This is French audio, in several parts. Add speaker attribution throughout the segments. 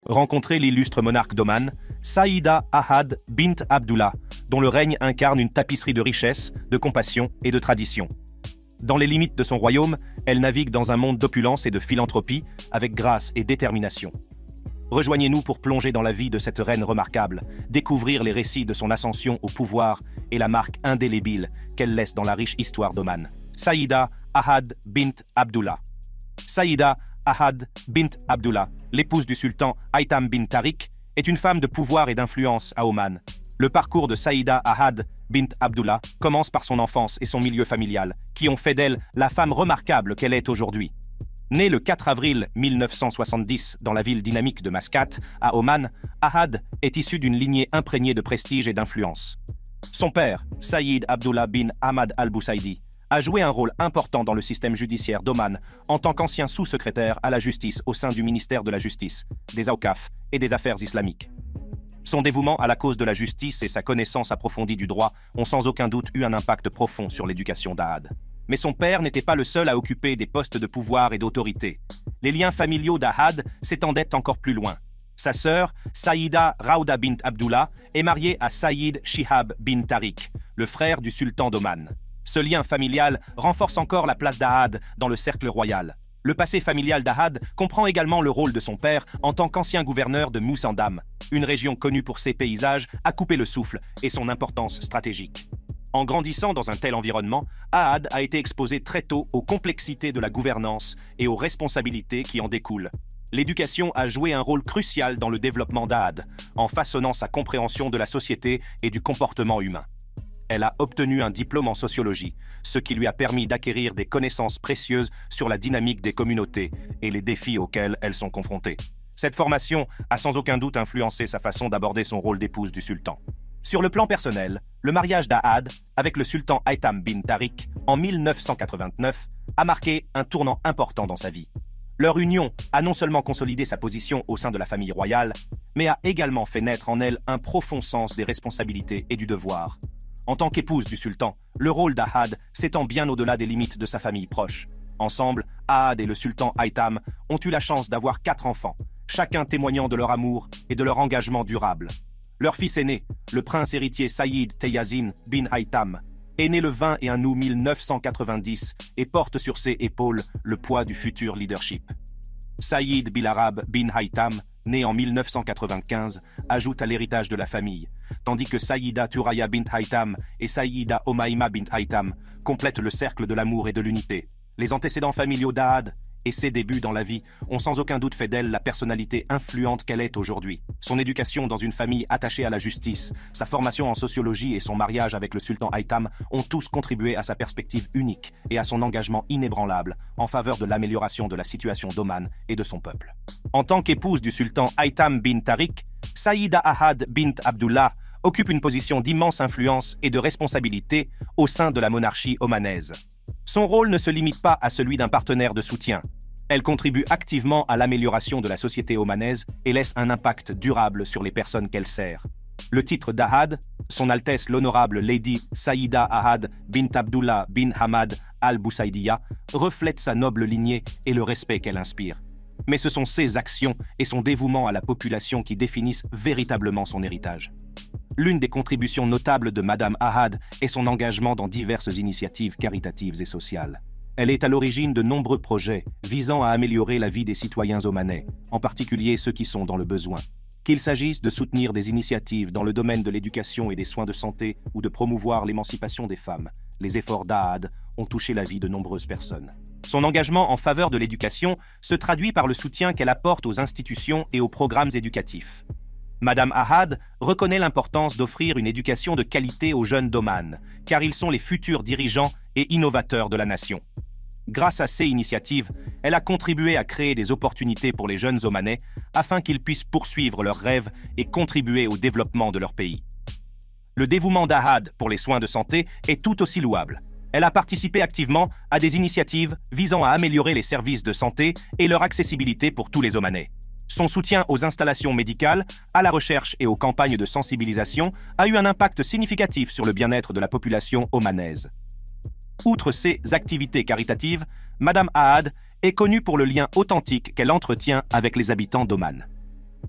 Speaker 1: rencontrer l'illustre monarque d'Oman, Saïda Ahad bint Abdullah, dont le règne incarne une tapisserie de richesse, de compassion et de tradition. Dans les limites de son royaume, elle navigue dans un monde d'opulence et de philanthropie, avec grâce et détermination. Rejoignez-nous pour plonger dans la vie de cette reine remarquable, découvrir les récits de son ascension au pouvoir et la marque indélébile qu'elle laisse dans la riche histoire d'Oman. Saïda Ahad bint Abdullah. Saïda Ahad bint Abdullah, l'épouse du sultan Haytham bin Tariq, est une femme de pouvoir et d'influence à Oman. Le parcours de Saïda Ahad bint Abdullah commence par son enfance et son milieu familial, qui ont fait d'elle la femme remarquable qu'elle est aujourd'hui. Née le 4 avril 1970 dans la ville dynamique de Mascate, à Oman, Ahad est issue d'une lignée imprégnée de prestige et d'influence. Son père, Saïd Abdullah bin Ahmad al-Boussaïdi, a joué un rôle important dans le système judiciaire d'Oman en tant qu'ancien sous-secrétaire à la justice au sein du ministère de la Justice, des Awqaf et des Affaires islamiques. Son dévouement à la cause de la justice et sa connaissance approfondie du droit ont sans aucun doute eu un impact profond sur l'éducation d'Ahad. Mais son père n'était pas le seul à occuper des postes de pouvoir et d'autorité. Les liens familiaux d'Ahad s'étendaient encore plus loin. Sa sœur, Saïda Raouda bint Abdullah, est mariée à Saïd Shihab bin Tariq, le frère du sultan d'Oman. Ce lien familial renforce encore la place d'Ahad dans le cercle royal. Le passé familial d'Ahad comprend également le rôle de son père en tant qu'ancien gouverneur de Moussandam, une région connue pour ses paysages à couper le souffle et son importance stratégique. En grandissant dans un tel environnement, Ahad a été exposé très tôt aux complexités de la gouvernance et aux responsabilités qui en découlent. L'éducation a joué un rôle crucial dans le développement d'Ahad, en façonnant sa compréhension de la société et du comportement humain. Elle a obtenu un diplôme en sociologie, ce qui lui a permis d'acquérir des connaissances précieuses sur la dynamique des communautés et les défis auxquels elles sont confrontées. Cette formation a sans aucun doute influencé sa façon d'aborder son rôle d'épouse du sultan. Sur le plan personnel, le mariage d'Ahad avec le sultan Haytham bin Tariq en 1989 a marqué un tournant important dans sa vie. Leur union a non seulement consolidé sa position au sein de la famille royale, mais a également fait naître en elle un profond sens des responsabilités et du devoir. En tant qu'épouse du sultan, le rôle d'Ahad s'étend bien au-delà des limites de sa famille proche. Ensemble, Ahad et le sultan Haytham ont eu la chance d'avoir 4 enfants, chacun témoignant de leur amour et de leur engagement durable. Leur fils aîné, le prince héritier Saïd Teyazin bin Haytham, est né le 21 août 1990 et porte sur ses épaules le poids du futur leadership. Saïd Bilarab bin Haytham, né en 1995, ajoute à l'héritage de la famille, tandis que Saïda Turaya bint Haytham et Saïda Omaïma bint Haytham complètent le cercle de l'amour et de l'unité. Les antécédents familiaux d'Ahad et ses débuts dans la vie ont sans aucun doute fait d'elle la personnalité influente qu'elle est aujourd'hui. Son éducation dans une famille attachée à la justice, sa formation en sociologie et son mariage avec le sultan Haytham ont tous contribué à sa perspective unique et à son engagement inébranlable en faveur de l'amélioration de la situation d'Oman et de son peuple. En tant qu'épouse du sultan Haytham bin Tariq, Saïda Ahad bint Abdullah occupe une position d'immense influence et de responsabilité au sein de la monarchie omanaise. Son rôle ne se limite pas à celui d'un partenaire de soutien. Elle contribue activement à l'amélioration de la société omanaise et laisse un impact durable sur les personnes qu'elle sert. Le titre d'Ahad, Son Altesse l'Honorable Lady Saïda Ahad bint Abdullah bin Hamad al-Boussaïdiya, reflète sa noble lignée et le respect qu'elle inspire. Mais ce sont ses actions et son dévouement à la population qui définissent véritablement son héritage. L'une des contributions notables de Madame Ahad est son engagement dans diverses initiatives caritatives et sociales. Elle est à l'origine de nombreux projets visant à améliorer la vie des citoyens omanais, en particulier ceux qui sont dans le besoin. Qu'il s'agisse de soutenir des initiatives dans le domaine de l'éducation et des soins de santé ou de promouvoir l'émancipation des femmes, les efforts d'Ahad ont touché la vie de nombreuses personnes. Son engagement en faveur de l'éducation se traduit par le soutien qu'elle apporte aux institutions et aux programmes éducatifs. Madame Ahad reconnaît l'importance d'offrir une éducation de qualité aux jeunes d'Oman, car ils sont les futurs dirigeants et innovateurs de la nation. Grâce à ces initiatives, elle a contribué à créer des opportunités pour les jeunes Omanais afin qu'ils puissent poursuivre leurs rêves et contribuer au développement de leur pays. Le dévouement d'Ahad pour les soins de santé est tout aussi louable. Elle a participé activement à des initiatives visant à améliorer les services de santé et leur accessibilité pour tous les Omanais. Son soutien aux installations médicales, à la recherche et aux campagnes de sensibilisation a eu un impact significatif sur le bien-être de la population omanaise. Outre ses activités caritatives, Madame Ahad est connue pour le lien authentique qu'elle entretient avec les habitants d'Oman.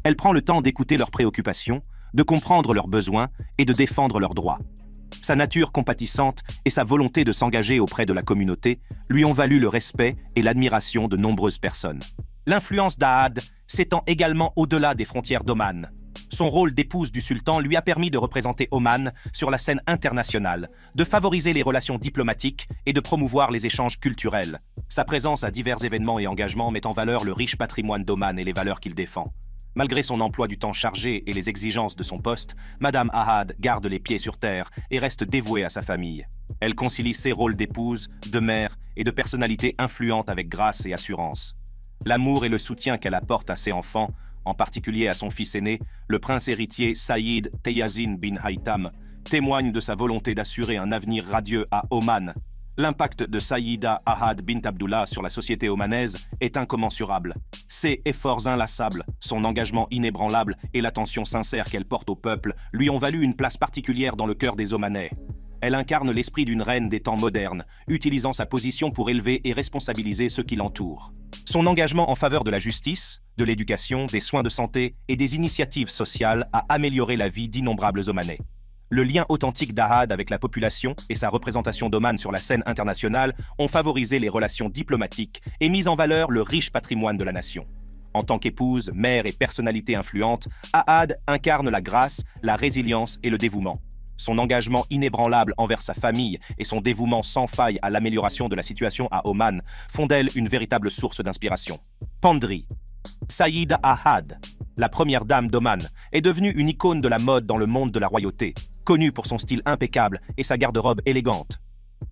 Speaker 1: Elle prend le temps d'écouter leurs préoccupations, de comprendre leurs besoins et de défendre leurs droits. Sa nature compatissante et sa volonté de s'engager auprès de la communauté lui ont valu le respect et l'admiration de nombreuses personnes. L'influence d'Ahad s'étend également au-delà des frontières d'Oman. Son rôle d'épouse du sultan lui a permis de représenter Oman sur la scène internationale, de favoriser les relations diplomatiques et de promouvoir les échanges culturels. Sa présence à divers événements et engagements met en valeur le riche patrimoine d'Oman et les valeurs qu'il défend. Malgré son emploi du temps chargé et les exigences de son poste, Madame Ahad garde les pieds sur terre et reste dévouée à sa famille. Elle concilie ses rôles d'épouse, de mère et de personnalité influente avec grâce et assurance. L'amour et le soutien qu'elle apporte à ses enfants, en particulier à son fils aîné, le prince héritier Saïd Teyazin bin Haytham, témoignent de sa volonté d'assurer un avenir radieux à Oman. L'impact de Saïda Ahad bint Abdullah sur la société omanaise est incommensurable. Ses efforts inlassables, son engagement inébranlable et l'attention sincère qu'elle porte au peuple lui ont valu une place particulière dans le cœur des Omanais. Elle incarne l'esprit d'une reine des temps modernes, utilisant sa position pour élever et responsabiliser ceux qui l'entourent. Son engagement en faveur de la justice, de l'éducation, des soins de santé et des initiatives sociales a amélioré la vie d'innombrables Omanais. Le lien authentique d'Ahad avec la population et sa représentation d'Oman sur la scène internationale ont favorisé les relations diplomatiques et mis en valeur le riche patrimoine de la nation. En tant qu'épouse, mère et personnalité influente, Ahad incarne la grâce, la résilience et le dévouement. Son engagement inébranlable envers sa famille et son dévouement sans faille à l'amélioration de la situation à Oman font d'elle une véritable source d'inspiration. Pandri. Saïda Ahad, la première dame d'Oman, est devenue une icône de la mode dans le monde de la royauté, connue pour son style impeccable et sa garde-robe élégante.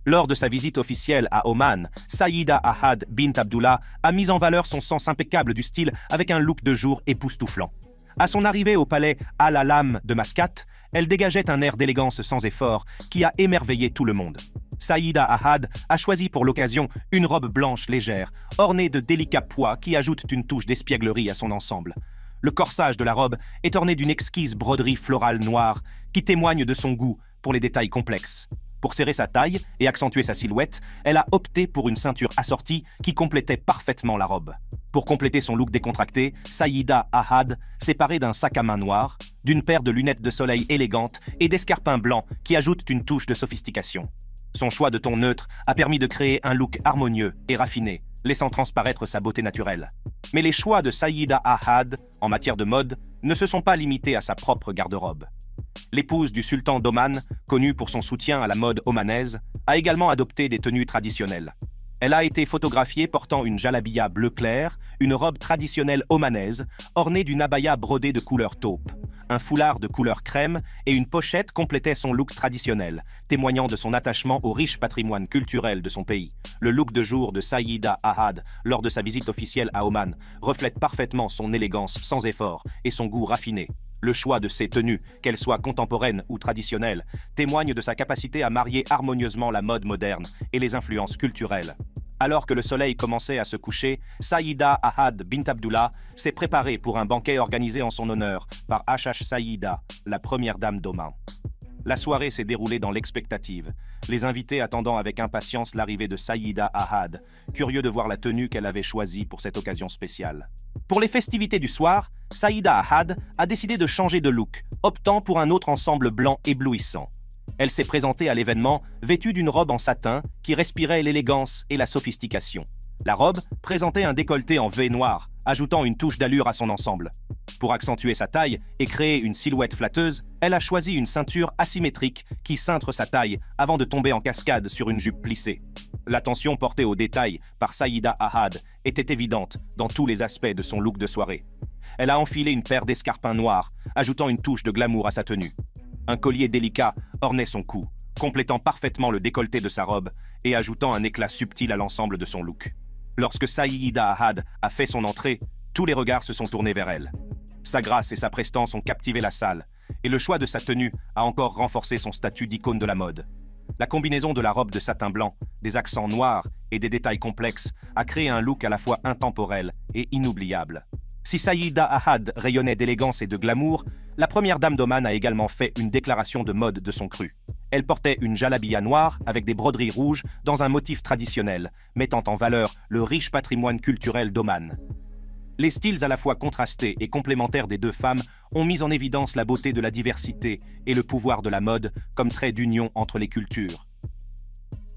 Speaker 1: Lors de sa visite officielle à Oman, Saïda Ahad bint Abdullah a mis en valeur son sens impeccable du style avec un look de jour époustouflant. À son arrivée au palais Al-Alam de Mascate, elle dégageait un air d'élégance sans effort qui a émerveillé tout le monde. Saïda Ahad a choisi pour l'occasion une robe blanche légère, ornée de délicats pois qui ajoutent une touche d'espièglerie à son ensemble. Le corsage de la robe est orné d'une exquise broderie florale noire qui témoigne de son goût pour les détails complexes. Pour serrer sa taille et accentuer sa silhouette, elle a opté pour une ceinture assortie qui complétait parfaitement la robe. Pour compléter son look décontracté, Saïda Ahad s'est parée d'un sac à main noir, d'une paire de lunettes de soleil élégantes et d'escarpins blancs qui ajoutent une touche de sophistication. Son choix de ton neutre a permis de créer un look harmonieux et raffiné, laissant transparaître sa beauté naturelle. Mais les choix de Saïda Ahad, en matière de mode, ne se sont pas limités à sa propre garde-robe. L'épouse du sultan d'Oman, connue pour son soutien à la mode omanaise, a également adopté des tenues traditionnelles. Elle a été photographiée portant une jalabiya bleu clair, une robe traditionnelle omanaise, ornée d'une abaya brodée de couleur taupe. Un foulard de couleur crème et une pochette complétaient son look traditionnel, témoignant de son attachement au riche patrimoine culturel de son pays. Le look de jour de Saïda Ahad, lors de sa visite officielle à Oman, reflète parfaitement son élégance sans effort et son goût raffiné. Le choix de ses tenues, qu'elles soient contemporaines ou traditionnelles, témoigne de sa capacité à marier harmonieusement la mode moderne et les influences culturelles. Alors que le soleil commençait à se coucher, Saïda Ahad bint Abdullah s'est préparée pour un banquet organisé en son honneur par Hashash Saïda, la première dame d'Oman. La soirée s'est déroulée dans l'expectative, les invités attendant avec impatience l'arrivée de Saïda Ahad, curieux de voir la tenue qu'elle avait choisie pour cette occasion spéciale. Pour les festivités du soir, Saïda Ahad a décidé de changer de look, optant pour un autre ensemble blanc éblouissant. Elle s'est présentée à l'événement vêtue d'une robe en satin qui respirait l'élégance et la sophistication. La robe présentait un décolleté en V noir, ajoutant une touche d'allure à son ensemble. Pour accentuer sa taille et créer une silhouette flatteuse, elle a choisi une ceinture asymétrique qui cintre sa taille avant de tomber en cascade sur une jupe plissée. L'attention portée aux détails par Saïda Ahad était évidente dans tous les aspects de son look de soirée. Elle a enfilé une paire d'escarpins noirs, ajoutant une touche de glamour à sa tenue. Un collier délicat ornait son cou, complétant parfaitement le décolleté de sa robe et ajoutant un éclat subtil à l'ensemble de son look. Lorsque Saïda Ahad a fait son entrée, tous les regards se sont tournés vers elle. Sa grâce et sa prestance ont captivé la salle, et le choix de sa tenue a encore renforcé son statut d'icône de la mode. La combinaison de la robe de satin blanc, des accents noirs et des détails complexes a créé un look à la fois intemporel et inoubliable. Si Saïda Ahad rayonnait d'élégance et de glamour, la première dame d'Oman a également fait une déclaration de mode de son cru. Elle portait une jalabiya noire avec des broderies rouges dans un motif traditionnel, mettant en valeur le riche patrimoine culturel d'Oman. Les styles à la fois contrastés et complémentaires des deux femmes ont mis en évidence la beauté de la diversité et le pouvoir de la mode comme trait d'union entre les cultures.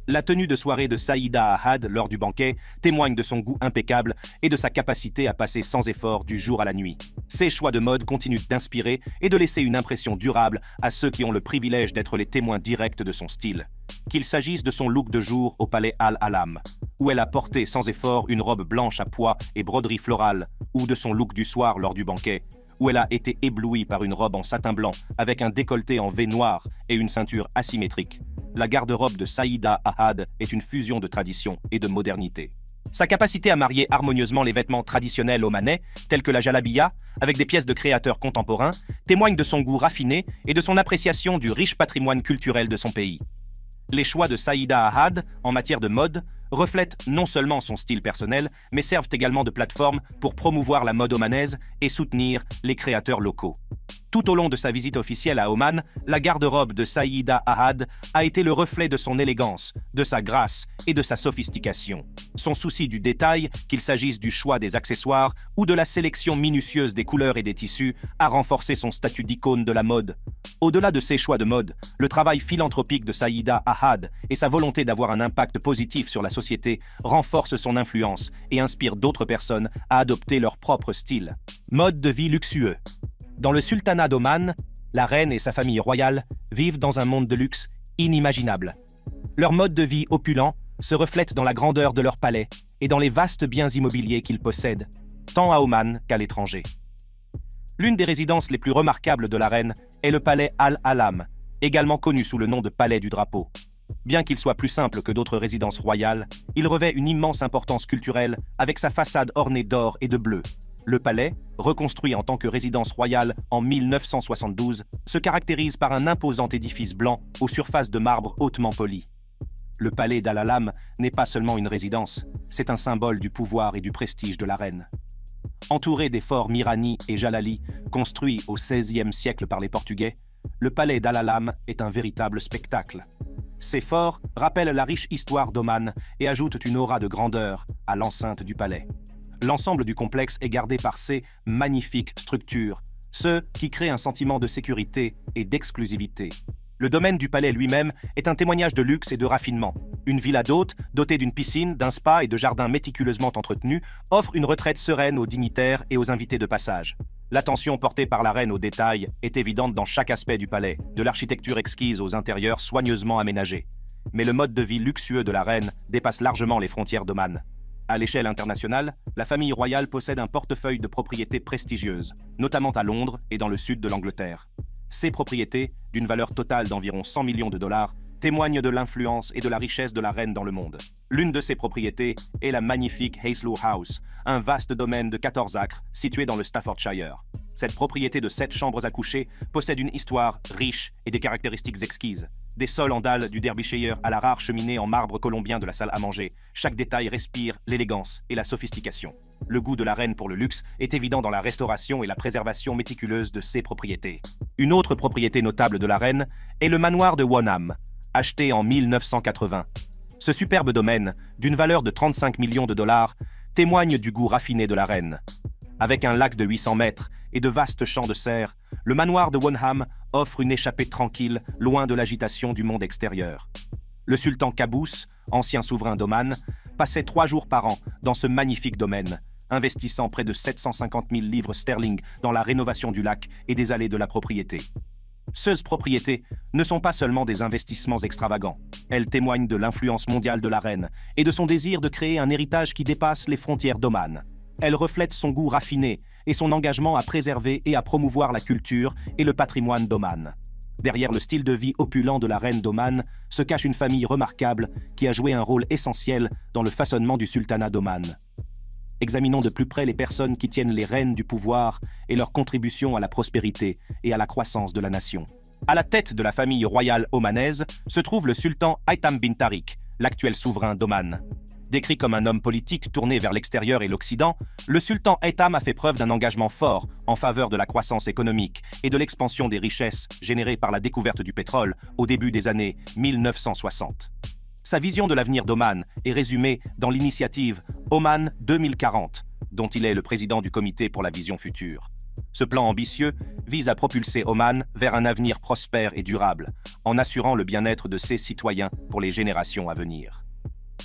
Speaker 1: La tenue de soirée de Saïda Ahad lors du banquet témoigne de son goût impeccable et de sa capacité à passer sans effort du jour à la nuit. Ses choix de mode continuent d'inspirer et de laisser une impression durable à ceux qui ont le privilège d'être les témoins directs de son style. Qu'il s'agisse de son look de jour au palais Al-Alam, où elle a porté sans effort une robe blanche à pois et broderie florale, ou de son look du soir lors du banquet, où elle a été éblouie par une robe en satin blanc avec un décolleté en V noir et une ceinture asymétrique. La garde-robe de Saïda Ahad est une fusion de tradition et de modernité. Sa capacité à marier harmonieusement les vêtements traditionnels omanais, tels que la jalabiya, avec des pièces de créateurs contemporains, témoigne de son goût raffiné et de son appréciation du riche patrimoine culturel de son pays. Les choix de Saïda Ahad en matière de mode reflètent non seulement son style personnel, mais servent également de plateforme pour promouvoir la mode omanaise et soutenir les créateurs locaux. Tout au long de sa visite officielle à Oman, la garde-robe de Saïda Ahad a été le reflet de son élégance, de sa grâce et de sa sophistication. Son souci du détail, qu'il s'agisse du choix des accessoires ou de la sélection minutieuse des couleurs et des tissus, a renforcé son statut d'icône de la mode. Au-delà de ses choix de mode, le travail philanthropique de Saïda Ahad et sa volonté d'avoir un impact positif sur la société renforcent son influence et inspirent d'autres personnes à adopter leur propre style. Mode de vie luxueux. Dans le sultanat d'Oman, la reine et sa famille royale vivent dans un monde de luxe inimaginable. Leur mode de vie opulent se reflète dans la grandeur de leur palais et dans les vastes biens immobiliers qu'ils possèdent, tant à Oman qu'à l'étranger. L'une des résidences les plus remarquables de la reine est le palais Al-Alam, également connu sous le nom de palais du drapeau. Bien qu'il soit plus simple que d'autres résidences royales, il revêt une immense importance culturelle avec sa façade ornée d'or et de bleu. Le palais, reconstruit en tant que résidence royale en 1972, se caractérise par un imposant édifice blanc aux surfaces de marbre hautement polies. Le palais d'Al-Alam n'est pas seulement une résidence, c'est un symbole du pouvoir et du prestige de la reine. Entouré des forts Mirani et Jalali, construits au XVIe siècle par les Portugais, le palais d'Al-Alam est un véritable spectacle. Ces forts rappellent la riche histoire d'Oman et ajoutent une aura de grandeur à l'enceinte du palais. L'ensemble du complexe est gardé par ces magnifiques structures, ce qui crée un sentiment de sécurité et d'exclusivité. Le domaine du palais lui-même est un témoignage de luxe et de raffinement. Une villa d'hôtes, dotée d'une piscine, d'un spa et de jardins méticuleusement entretenus, offre une retraite sereine aux dignitaires et aux invités de passage. L'attention portée par la reine aux détails est évidente dans chaque aspect du palais, de l'architecture exquise aux intérieurs soigneusement aménagés. Mais le mode de vie luxueux de la reine dépasse largement les frontières d'Oman. À l'échelle internationale, la famille royale possède un portefeuille de propriétés prestigieuses, notamment à Londres et dans le sud de l'Angleterre. Ces propriétés, d'une valeur totale d'environ 100 millions de dollars, témoignent de l'influence et de la richesse de la reine dans le monde. L'une de ces propriétés est la magnifique Haslow House, un vaste domaine de 14 acres situé dans le Staffordshire. Cette propriété de 7 chambres à coucher possède une histoire riche et des caractéristiques exquises. Des sols en dalles du Derbyshire à la rare cheminée en marbre colombien de la salle à manger, chaque détail respire l'élégance et la sophistication. Le goût de la reine pour le luxe est évident dans la restauration et la préservation méticuleuse de ses propriétés. Une autre propriété notable de la reine est le manoir de Wanham, acheté en 1980. Ce superbe domaine, d'une valeur de 35 millions de dollars, témoigne du goût raffiné de la reine. Avec un lac de 800 mètres et de vastes champs de serre, le manoir de Wanham offre une échappée tranquille, loin de l'agitation du monde extérieur. Le sultan Qaboos, ancien souverain d'Oman, passait 3 jours par an dans ce magnifique domaine, investissant près de 750 000 livres sterling dans la rénovation du lac et des allées de la propriété. Ces propriétés ne sont pas seulement des investissements extravagants. Elles témoignent de l'influence mondiale de la reine et de son désir de créer un héritage qui dépasse les frontières d'Oman. Elles reflètent son goût raffiné et son engagement à préserver et à promouvoir la culture et le patrimoine d'Oman. Derrière le style de vie opulent de la reine d'Oman se cache une famille remarquable qui a joué un rôle essentiel dans le façonnement du sultanat d'Oman. Examinons de plus près les personnes qui tiennent les rênes du pouvoir et leur contribution à la prospérité et à la croissance de la nation. À la tête de la famille royale omanaise se trouve le sultan Haytham bin Tariq, l'actuel souverain d'Oman. Décrit comme un homme politique tourné vers l'extérieur et l'Occident, le sultan Haytham a fait preuve d'un engagement fort en faveur de la croissance économique et de l'expansion des richesses générées par la découverte du pétrole au début des années 1960. Sa vision de l'avenir d'Oman est résumée dans l'initiative Oman 2040, dont il est le président du comité pour la vision future. Ce plan ambitieux vise à propulser Oman vers un avenir prospère et durable, en assurant le bien-être de ses citoyens pour les générations à venir.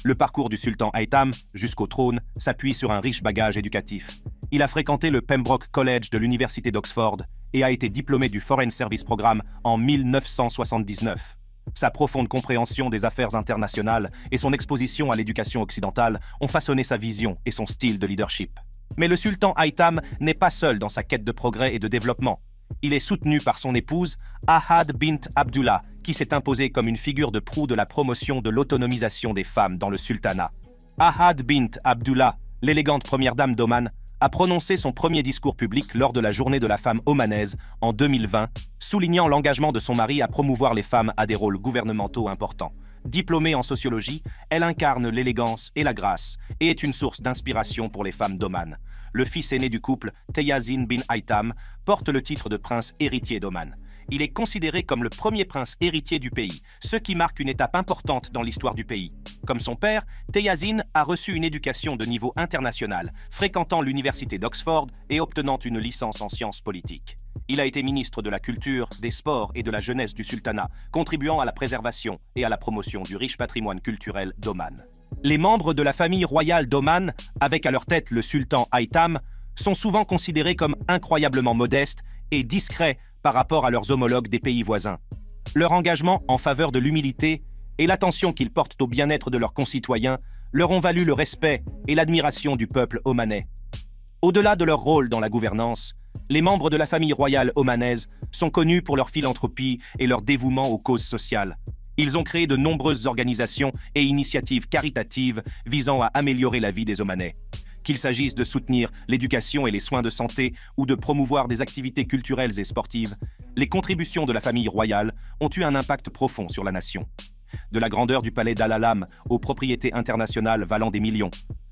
Speaker 1: Le parcours du sultan Haytham jusqu'au trône s'appuie sur un riche bagage éducatif. Il a fréquenté le Pembroke College de l'Université d'Oxford et a été diplômé du Foreign Service Programme en 1979. Sa profonde compréhension des affaires internationales et son exposition à l'éducation occidentale ont façonné sa vision et son style de leadership. Mais le sultan Haytham n'est pas seul dans sa quête de progrès et de développement. Il est soutenu par son épouse, Ahad bint Abdullah, qui s'est imposée comme une figure de proue de la promotion de l'autonomisation des femmes dans le sultanat. Ahad bint Abdullah, l'élégante première dame d'Oman, a prononcé son premier discours public lors de la Journée de la femme omanaise en 2020, soulignant l'engagement de son mari à promouvoir les femmes à des rôles gouvernementaux importants. Diplômée en sociologie, elle incarne l'élégance et la grâce et est une source d'inspiration pour les femmes d'Oman. Le fils aîné du couple, Teyazin bin Haytham, porte le titre de prince héritier d'Oman. Il est considéré comme le premier prince héritier du pays, ce qui marque une étape importante dans l'histoire du pays. Comme son père, Teyazin a reçu une éducation de niveau international, fréquentant l'université d'Oxford et obtenant une licence en sciences politiques. Il a été ministre de la Culture, des Sports et de la Jeunesse du Sultanat, contribuant à la préservation et à la promotion du riche patrimoine culturel d'Oman. Les membres de la famille royale d'Oman, avec à leur tête le sultan Haytham, sont souvent considérés comme incroyablement modestes et discrets par rapport à leurs homologues des pays voisins. Leur engagement en faveur de l'humilité et l'attention qu'ils portent au bien-être de leurs concitoyens leur ont valu le respect et l'admiration du peuple omanais. Au-delà de leur rôle dans la gouvernance, les membres de la famille royale omanaise sont connus pour leur philanthropie et leur dévouement aux causes sociales. Ils ont créé de nombreuses organisations et initiatives caritatives visant à améliorer la vie des Omanais. Qu'il s'agisse de soutenir l'éducation et les soins de santé ou de promouvoir des activités culturelles et sportives, les contributions de la famille royale ont eu un impact profond sur la nation. De la grandeur du palais d'Al-Alam aux propriétés internationales valant des millions,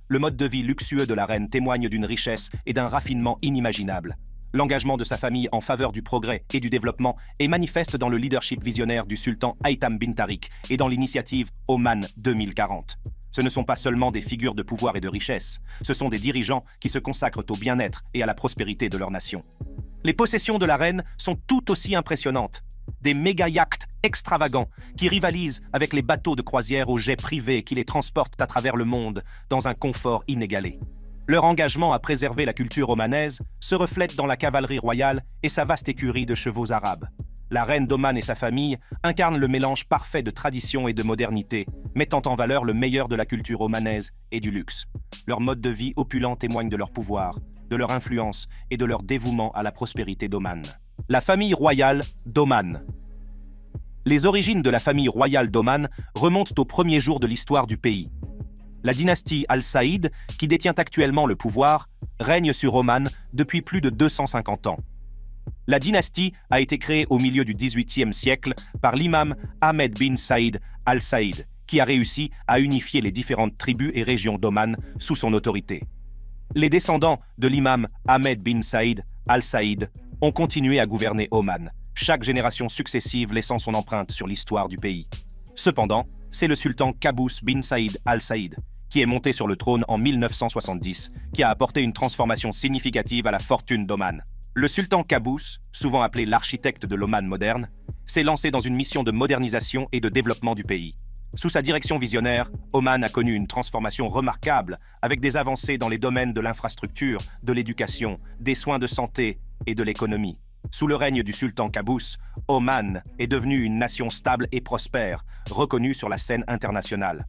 Speaker 1: le mode de vie luxueux de la reine témoigne d'une richesse et d'un raffinement inimaginables. L'engagement de sa famille en faveur du progrès et du développement est manifeste dans le leadership visionnaire du sultan Haytham bin Tariq et dans l'initiative Oman 2040. Ce ne sont pas seulement des figures de pouvoir et de richesse, ce sont des dirigeants qui se consacrent au bien-être et à la prospérité de leur nation. Les possessions de la reine sont tout aussi impressionnantes. Des méga-yachts extravagants qui rivalisent avec les bateaux de croisière aux jets privés qui les transportent à travers le monde dans un confort inégalé. Leur engagement à préserver la culture omanaise se reflète dans la cavalerie royale et sa vaste écurie de chevaux arabes. La reine d'Oman et sa famille incarnent le mélange parfait de tradition et de modernité, mettant en valeur le meilleur de la culture omanaise et du luxe. Leur mode de vie opulent témoigne de leur pouvoir, de leur influence et de leur dévouement à la prospérité d'Oman. La famille royale d'Oman. Les origines de la famille royale d'Oman remontent aux premiers jours de l'histoire du pays. La dynastie Al-Saïd, qui détient actuellement le pouvoir, règne sur Oman depuis plus de 250 ans. La dynastie a été créée au milieu du XVIIIe siècle par l'imam Ahmed bin Saïd Al-Saïd, qui a réussi à unifier les différentes tribus et régions d'Oman sous son autorité. Les descendants de l'imam Ahmed bin Saïd Al-Saïd ont continué à gouverner Oman, chaque génération successive laissant son empreinte sur l'histoire du pays. Cependant, c'est le sultan Qaboos bin Saïd Al-Saïd, qui est monté sur le trône en 1970, qui a apporté une transformation significative à la fortune d'Oman. Le sultan Qaboos, souvent appelé l'architecte de l'Oman moderne, s'est lancé dans une mission de modernisation et de développement du pays. Sous sa direction visionnaire, Oman a connu une transformation remarquable avec des avancées dans les domaines de l'infrastructure, de l'éducation, des soins de santé et de l'économie. Sous le règne du sultan Qaboos, Oman est devenue une nation stable et prospère, reconnue sur la scène internationale.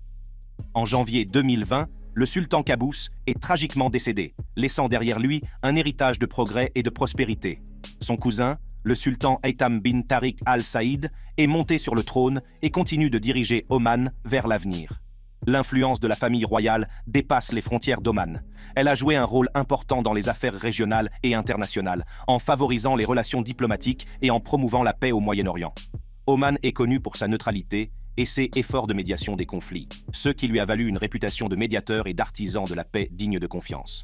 Speaker 1: En janvier 2020, le sultan Qaboos est tragiquement décédé, laissant derrière lui un héritage de progrès et de prospérité. Son cousin, le sultan Haytham bin Tariq al-Saïd, est monté sur le trône et continue de diriger Oman vers l'avenir. L'influence de la famille royale dépasse les frontières d'Oman. Elle a joué un rôle important dans les affaires régionales et internationales, en favorisant les relations diplomatiques et en promouvant la paix au Moyen-Orient. Oman est connu pour sa neutralité et ses efforts de médiation des conflits, ce qui lui a valu une réputation de médiateur et d'artisan de la paix digne de confiance.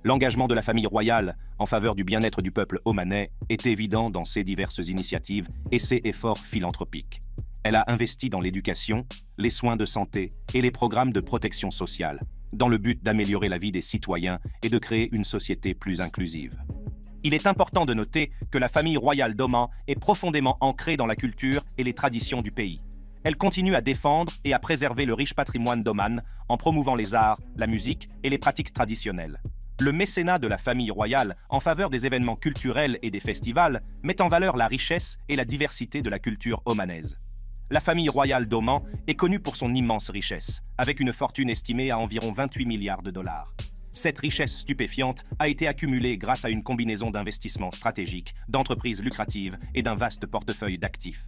Speaker 1: L'engagement de la famille royale en faveur du bien-être du peuple omanais est évident dans ses diverses initiatives et ses efforts philanthropiques. Elle a investi dans l'éducation, les soins de santé et les programmes de protection sociale, dans le but d'améliorer la vie des citoyens et de créer une société plus inclusive. Il est important de noter que la famille royale d'Oman est profondément ancrée dans la culture et les traditions du pays. Elle continue à défendre et à préserver le riche patrimoine d'Oman en promouvant les arts, la musique et les pratiques traditionnelles. Le mécénat de la famille royale en faveur des événements culturels et des festivals met en valeur la richesse et la diversité de la culture omanaise. La famille royale d'Oman est connue pour son immense richesse, avec une fortune estimée à environ 28 milliards de dollars. Cette richesse stupéfiante a été accumulée grâce à une combinaison d'investissements stratégiques, d'entreprises lucratives et d'un vaste portefeuille d'actifs.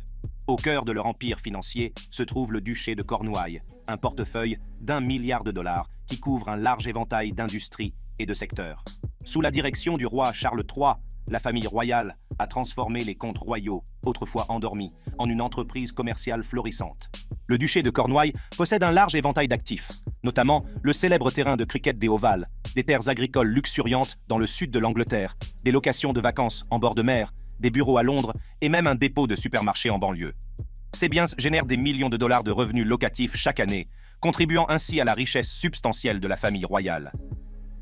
Speaker 1: Au cœur de leur empire financier se trouve le duché de Cornouailles, un portefeuille d'1 milliard de dollars qui couvre un large éventail d'industries et de secteurs. Sous la direction du roi Charles III, la famille royale a transformé les comptes royaux, autrefois endormis, en une entreprise commerciale florissante. Le duché de Cornouailles possède un large éventail d'actifs, notamment le célèbre terrain de cricket des Ovales, des terres agricoles luxuriantes dans le sud de l'Angleterre, des locations de vacances en bord de mer, des bureaux à Londres et même un dépôt de supermarché en banlieue. Ces biens génèrent des millions de dollars de revenus locatifs chaque année, contribuant ainsi à la richesse substantielle de la famille royale.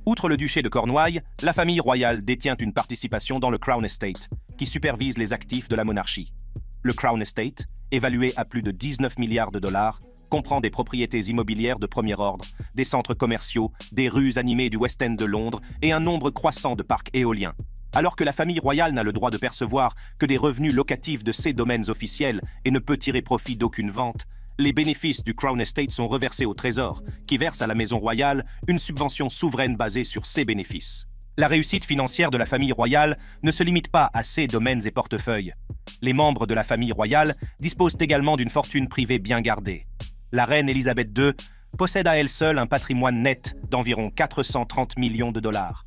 Speaker 1: Outre le duché de Cornouailles, la famille royale détient une participation dans le Crown Estate, qui supervise les actifs de la monarchie. Le Crown Estate, évalué à plus de 19 milliards de dollars, comprend des propriétés immobilières de premier ordre, des centres commerciaux, des rues animées du West End de Londres et un nombre croissant de parcs éoliens. Alors que la famille royale n'a le droit de percevoir que des revenus locatifs de ces domaines officiels et ne peut tirer profit d'aucune vente, les bénéfices du Crown Estate sont reversés au Trésor, qui verse à la Maison royale une subvention souveraine basée sur ces bénéfices. La réussite financière de la famille royale ne se limite pas à ces domaines et portefeuilles. Les membres de la famille royale disposent également d'une fortune privée bien gardée. La reine Elisabeth II possède à elle seule un patrimoine net d'environ 430 millions de dollars.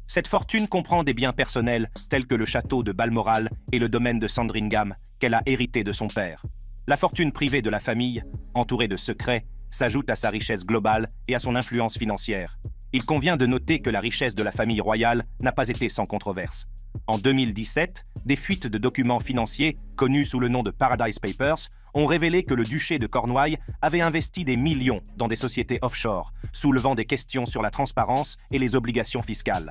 Speaker 1: Cette fortune comprend des biens personnels tels que le château de Balmoral et le domaine de Sandringham qu'elle a hérité de son père. La fortune privée de la famille, entourée de secrets, s'ajoute à sa richesse globale et à son influence financière. Il convient de noter que la richesse de la famille royale n'a pas été sans controverse. En 2017, des fuites de documents financiers, connus sous le nom de Paradise Papers, ont révélé que le duché de Cornouailles avait investi des millions dans des sociétés offshore, soulevant des questions sur la transparence et les obligations fiscales.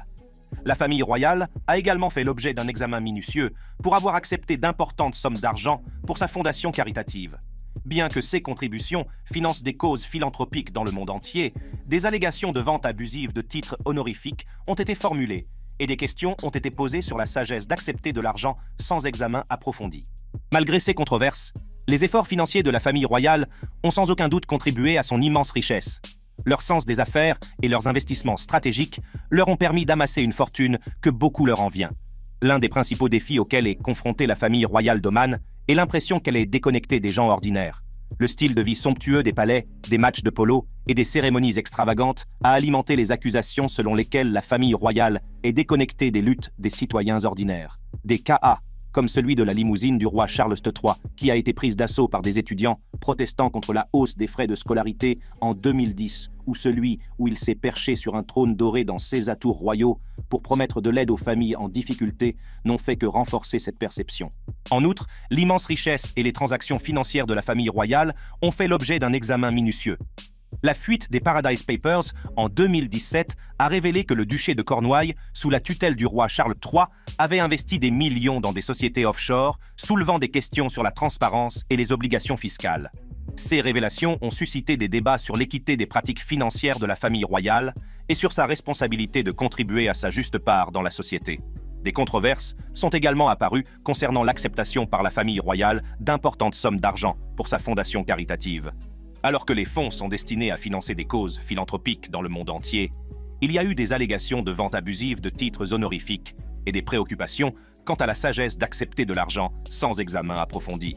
Speaker 1: La famille royale a également fait l'objet d'un examen minutieux pour avoir accepté d'importantes sommes d'argent pour sa fondation caritative. Bien que ces contributions financent des causes philanthropiques dans le monde entier, des allégations de vente abusive de titres honorifiques ont été formulées et des questions ont été posées sur la sagesse d'accepter de l'argent sans examen approfondi. Malgré ces controverses, les efforts financiers de la famille royale ont sans aucun doute contribué à son immense richesse. Leur sens des affaires et leurs investissements stratégiques leur ont permis d'amasser une fortune que beaucoup leur envient. L'un des principaux défis auxquels est confrontée la famille royale d'Oman est l'impression qu'elle est déconnectée des gens ordinaires. Le style de vie somptueux des palais, des matchs de polo et des cérémonies extravagantes a alimenté les accusations selon lesquelles la famille royale est déconnectée des luttes des citoyens ordinaires. Des cas comme celui de la limousine du roi Charles III, qui a été prise d'assaut par des étudiants protestant contre la hausse des frais de scolarité en 2010, ou celui où il s'est perché sur un trône doré dans ses atours royaux pour promettre de l'aide aux familles en difficulté, n'ont fait que renforcer cette perception. En outre, l'immense richesse et les transactions financières de la famille royale ont fait l'objet d'un examen minutieux. La fuite des Paradise Papers en 2017 a révélé que le duché de Cornouailles, sous la tutelle du roi Charles III, avait investi des millions dans des sociétés offshore, soulevant des questions sur la transparence et les obligations fiscales. Ces révélations ont suscité des débats sur l'équité des pratiques financières de la famille royale et sur sa responsabilité de contribuer à sa juste part dans la société. Des controverses sont également apparues concernant l'acceptation par la famille royale d'importantes sommes d'argent pour sa fondation caritative. Alors que les fonds sont destinés à financer des causes philanthropiques dans le monde entier, il y a eu des allégations de vente abusive de titres honorifiques et des préoccupations quant à la sagesse d'accepter de l'argent sans examen approfondi.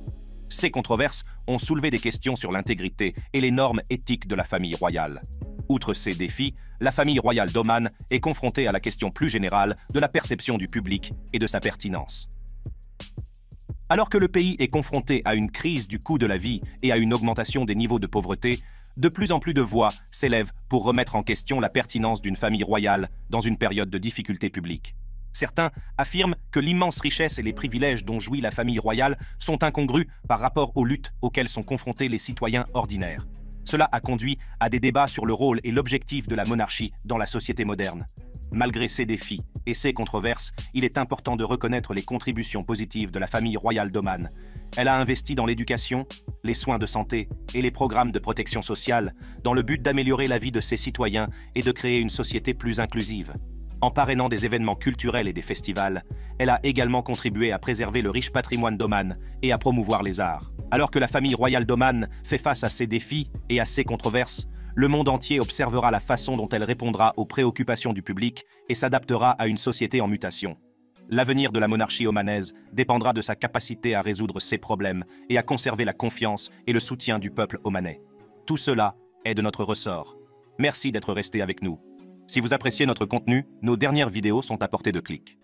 Speaker 1: Ces controverses ont soulevé des questions sur l'intégrité et les normes éthiques de la famille royale. Outre ces défis, la famille royale d'Oman est confrontée à la question plus générale de la perception du public et de sa pertinence. Alors que le pays est confronté à une crise du coût de la vie et à une augmentation des niveaux de pauvreté, de plus en plus de voix s'élèvent pour remettre en question la pertinence d'une famille royale dans une période de difficultés publiques. Certains affirment que l'immense richesse et les privilèges dont jouit la famille royale sont incongrus par rapport aux luttes auxquelles sont confrontés les citoyens ordinaires. Cela a conduit à des débats sur le rôle et l'objectif de la monarchie dans la société moderne. Malgré ces défis et ces controverses, il est important de reconnaître les contributions positives de la famille royale d'Oman. Elle a investi dans l'éducation, les soins de santé et les programmes de protection sociale dans le but d'améliorer la vie de ses citoyens et de créer une société plus inclusive. En parrainant des événements culturels et des festivals, elle a également contribué à préserver le riche patrimoine d'Oman et à promouvoir les arts. Alors que la famille royale d'Oman fait face à ces défis et à ces controverses, le monde entier observera la façon dont elle répondra aux préoccupations du public et s'adaptera à une société en mutation. L'avenir de la monarchie omanaise dépendra de sa capacité à résoudre ses problèmes et à conserver la confiance et le soutien du peuple omanais. Tout cela est de notre ressort. Merci d'être resté avec nous. Si vous appréciez notre contenu, nos dernières vidéos sont à portée de clic.